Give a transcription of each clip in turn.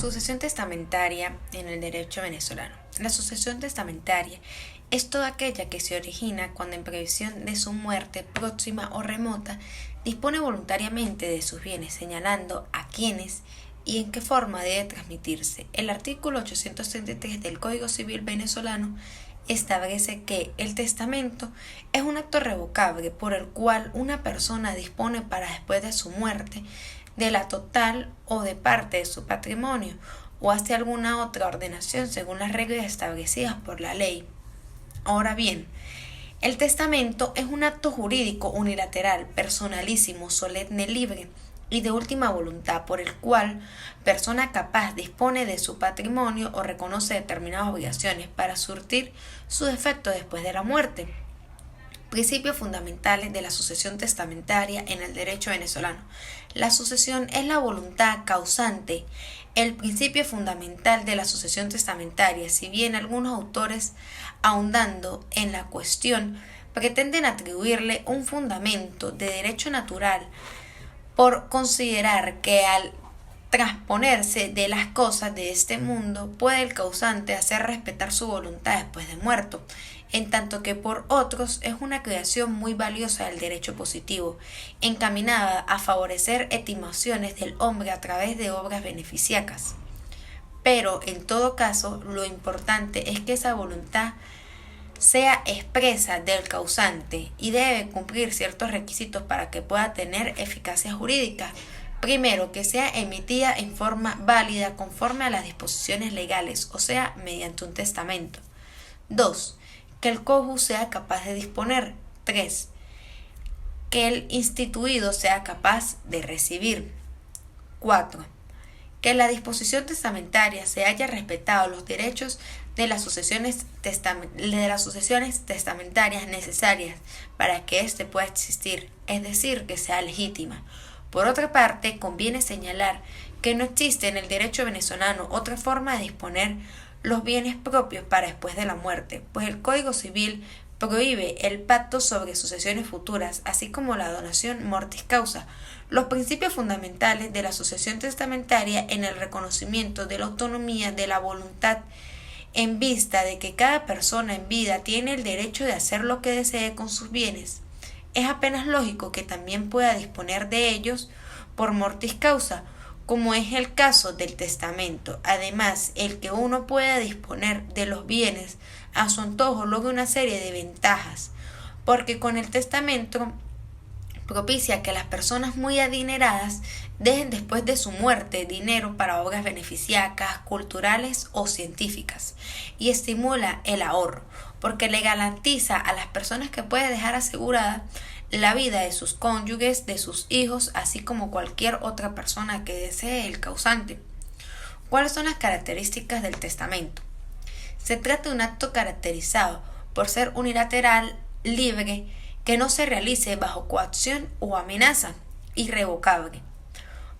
Sucesión testamentaria en el derecho venezolano. La sucesión testamentaria es toda aquella que se origina cuando en previsión de su muerte próxima o remota dispone voluntariamente de sus bienes, señalando a quiénes y en qué forma debe transmitirse. El artículo 833 del Código Civil venezolano establece que el testamento es un acto revocable por el cual una persona dispone para después de su muerte de la total o de parte de su patrimonio o hace alguna otra ordenación según las reglas establecidas por la ley. Ahora bien, el testamento es un acto jurídico unilateral, personalísimo, solemne, libre y de última voluntad, por el cual persona capaz dispone de su patrimonio o reconoce determinadas obligaciones para surtir sus efectos después de la muerte. Principios fundamentales de la sucesión testamentaria en el derecho venezolano. La sucesión es la voluntad causante, el principio fundamental de la sucesión testamentaria, si bien algunos autores, ahondando en la cuestión, pretenden atribuirle un fundamento de derecho natural por considerar que al transponerse de las cosas de este mundo puede el causante hacer respetar su voluntad después de muerto, en tanto que por otros es una creación muy valiosa del derecho positivo, encaminada a favorecer estimaciones del hombre a través de obras beneficiacas. Pero en todo caso, lo importante es que esa voluntad sea expresa del causante y debe cumplir ciertos requisitos para que pueda tener eficacia jurídica. Primero, que sea emitida en forma válida conforme a las disposiciones legales, o sea, mediante un testamento. 2. Que el coju sea capaz de disponer. 3. Que el instituido sea capaz de recibir. 4. Que la disposición testamentaria se haya respetado los derechos de las sucesiones testamentarias necesarias para que éste pueda existir, es decir, que sea legítima. Por otra parte, conviene señalar que no existe en el derecho venezolano otra forma de disponer los bienes propios para después de la muerte, pues el Código Civil prohíbe el pacto sobre sucesiones futuras, así como la donación mortis causa. Los principios fundamentales de la sucesión testamentaria en el reconocimiento de la autonomía de la voluntad en vista de que cada persona en vida tiene el derecho de hacer lo que desee con sus bienes, es apenas lógico que también pueda disponer de ellos por mortis causa, como es el caso del testamento. Además, el que uno pueda disponer de los bienes a su antojo logra una serie de ventajas, porque con el testamento propicia que las personas muy adineradas dejen después de su muerte dinero para obras beneficiacas, culturales o científicas, y estimula el ahorro, porque le garantiza a las personas que puede dejar asegurada la vida de sus cónyuges, de sus hijos, así como cualquier otra persona que desee el causante. ¿Cuáles son las características del testamento? Se trata de un acto caracterizado por ser unilateral, libre, que no se realice bajo coacción o amenaza, irrevocable,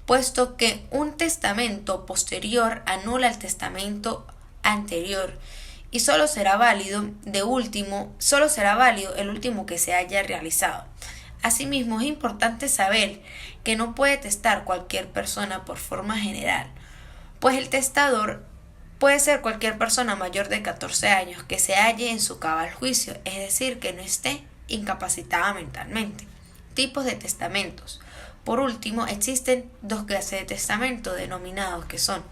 puesto que un testamento posterior anula el testamento anterior y solo será válido el último que se haya realizado. Asimismo, es importante saber que no puede testar cualquier persona por forma general, pues el testador puede ser cualquier persona mayor de 14 años que se halle en su cabal juicio, es decir, que no esté incapacitada mentalmente. Tipos de testamentos. Por último, existen dos clases de testamento denominados que son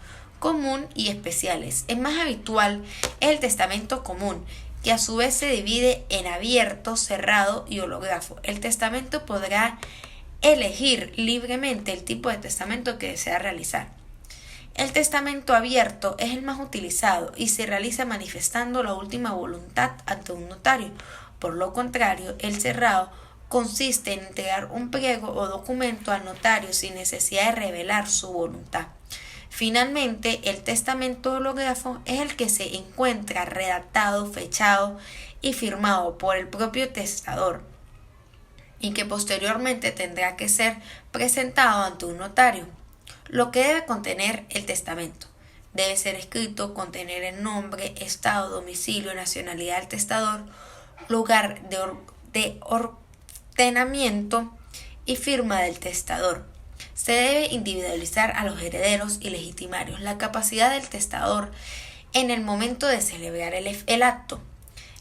común y especiales. El más habitual es el testamento común, que a su vez se divide en abierto, cerrado y hológrafo. El testamento podrá elegir libremente el tipo de testamento que desea realizar. El testamento abierto es el más utilizado y se realiza manifestando la última voluntad ante un notario. Por lo contrario, el cerrado consiste en entregar un pliego o documento al notario sin necesidad de revelar su voluntad. Finalmente, el testamento hológrafo es el que se encuentra redactado, fechado y firmado por el propio testador y que posteriormente tendrá que ser presentado ante un notario. Lo que debe contener el testamento. Debe ser escrito, contener el nombre, estado, domicilio, nacionalidad del testador, lugar de ordenamiento y firma del testador. Se debe individualizar a los herederos y legitimarios la capacidad del testador en el momento de celebrar el acto.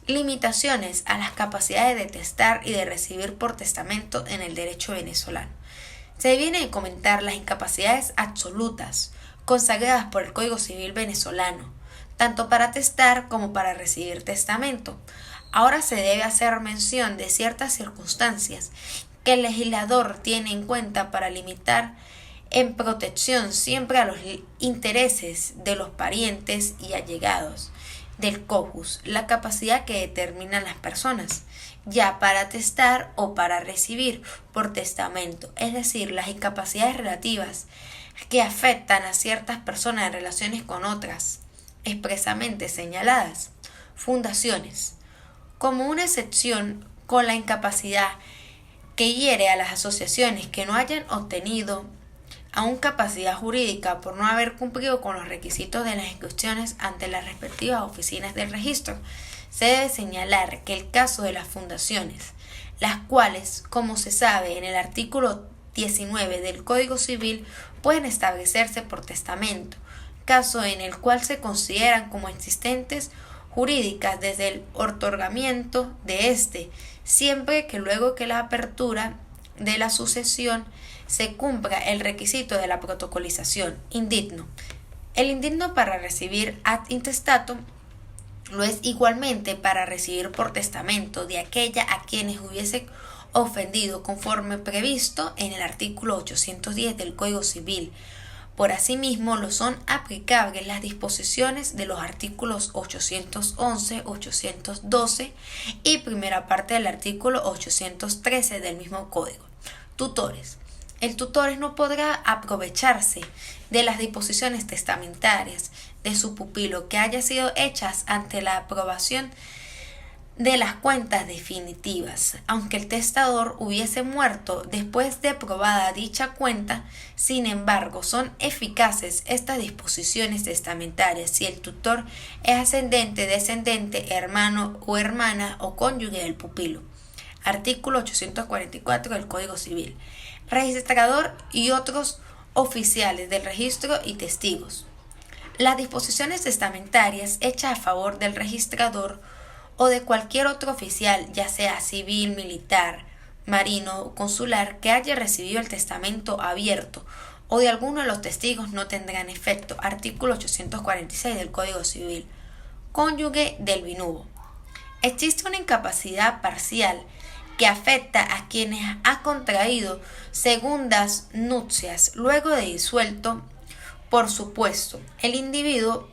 Limitaciones a las capacidades de testar y de recibir por testamento en el derecho venezolano. Se viene a comentar las incapacidades absolutas consagradas por el Código Civil venezolano, tanto para testar como para recibir testamento. Ahora se debe hacer mención de ciertas circunstancias que el legislador tiene en cuenta para limitar en protección siempre a los intereses de los parientes y allegados del corpus, la capacidad que determinan las personas, ya para testar o para recibir por testamento, es decir, las incapacidades relativas que afectan a ciertas personas en relaciones con otras, expresamente señaladas. Fundaciones. Como una excepción con la incapacidad que hiere a las asociaciones que no hayan obtenido aún capacidad jurídica por no haber cumplido con los requisitos de las inscripciones ante las respectivas oficinas del registro. Se debe señalar que el caso de las fundaciones, las cuales, como se sabe en el artículo 19 del Código Civil, pueden establecerse por testamento, caso en el cual se consideran como existentes jurídicas desde el otorgamiento de siempre que luego que la apertura de la sucesión se cumpla el requisito de la protocolización. Indigno. El indigno para recibir ad intestatum lo es igualmente para recibir por testamento de aquella a quienes hubiese ofendido conforme previsto en el artículo 810 del Código Civil. Por asimismo, lo son aplicables las disposiciones de los artículos 811, 812 y primera parte del artículo 813 del mismo Código. Tutores. El tutor no podrá aprovecharse de las disposiciones testamentarias de su pupilo que haya sido hechas ante la aprobación de las cuentas definitivas, aunque el testador hubiese muerto después de aprobada dicha cuenta. Sin embargo, son eficaces estas disposiciones testamentarias si el tutor es ascendente, descendente, hermano o hermana o cónyuge del pupilo. Artículo 844 del Código Civil. Registrador y otros oficiales del registro y testigos. Las disposiciones testamentarias hechas a favor del registrador o de cualquier otro oficial, ya sea civil, militar, marino o consular, que haya recibido el testamento abierto o de alguno de los testigos no tendrán efecto. Artículo 846 del Código Civil. Cónyuge del vinuvo. Existe una incapacidad parcial que afecta a quienes ha contraído segundas nupcias luego de disuelto, por supuesto, el individuo,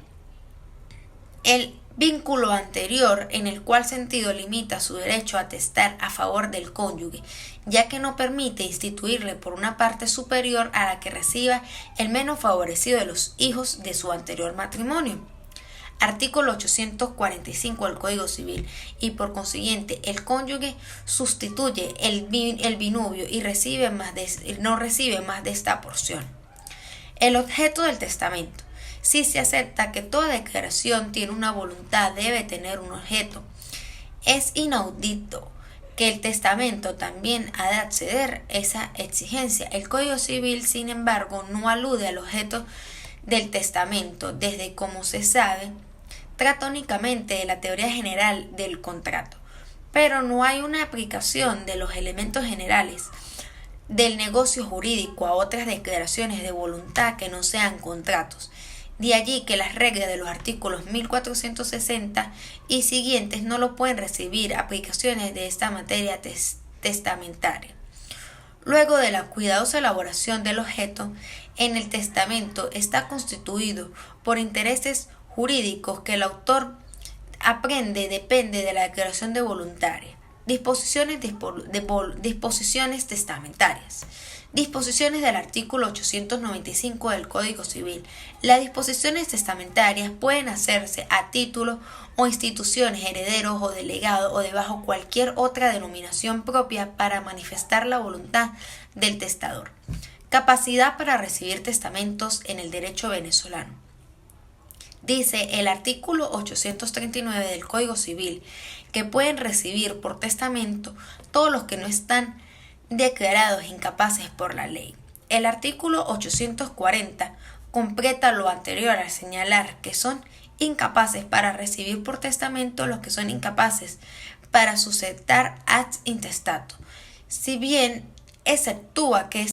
el vínculo anterior en el cual sentido limita su derecho a testar a favor del cónyuge, ya que no permite instituirle por una parte superior a la que reciba el menos favorecido de los hijos de su anterior matrimonio. Artículo 845 del Código Civil, y por consiguiente el cónyuge sustituye el binomio y no recibe más de esta porción. El objeto del testamento. Si se acepta que toda declaración tiene una voluntad, debe tener un objeto. Es inaudito que el testamento también ha de acceder a esa exigencia. El Código Civil, sin embargo, no alude al objeto del testamento, desde como se sabe, trata únicamente de la teoría general del contrato, pero no hay una aplicación de los elementos generales del negocio jurídico a otras declaraciones de voluntad que no sean contratos. De allí que las reglas de los artículos 1460 y siguientes no lo pueden recibir aplicaciones de esta materia testamentaria. Luego de la cuidadosa elaboración del objeto, en el testamento está constituido por intereses jurídicos que el autor depende de la declaración de voluntaria. Disposiciones testamentarias. Disposiciones del artículo 895 del Código Civil. Las disposiciones testamentarias pueden hacerse a título o instituciones, herederos o delegados o debajo cualquier otra denominación propia para manifestar la voluntad del testador. Capacidad para recibir testamentos en el derecho venezolano. Dice el artículo 839 del Código Civil que pueden recibir por testamento todos los que no están declarados incapaces por la ley. El artículo 840 completa lo anterior al señalar que son incapaces para recibir por testamento los que son incapaces para suceder ad intestato, si bien exceptúa que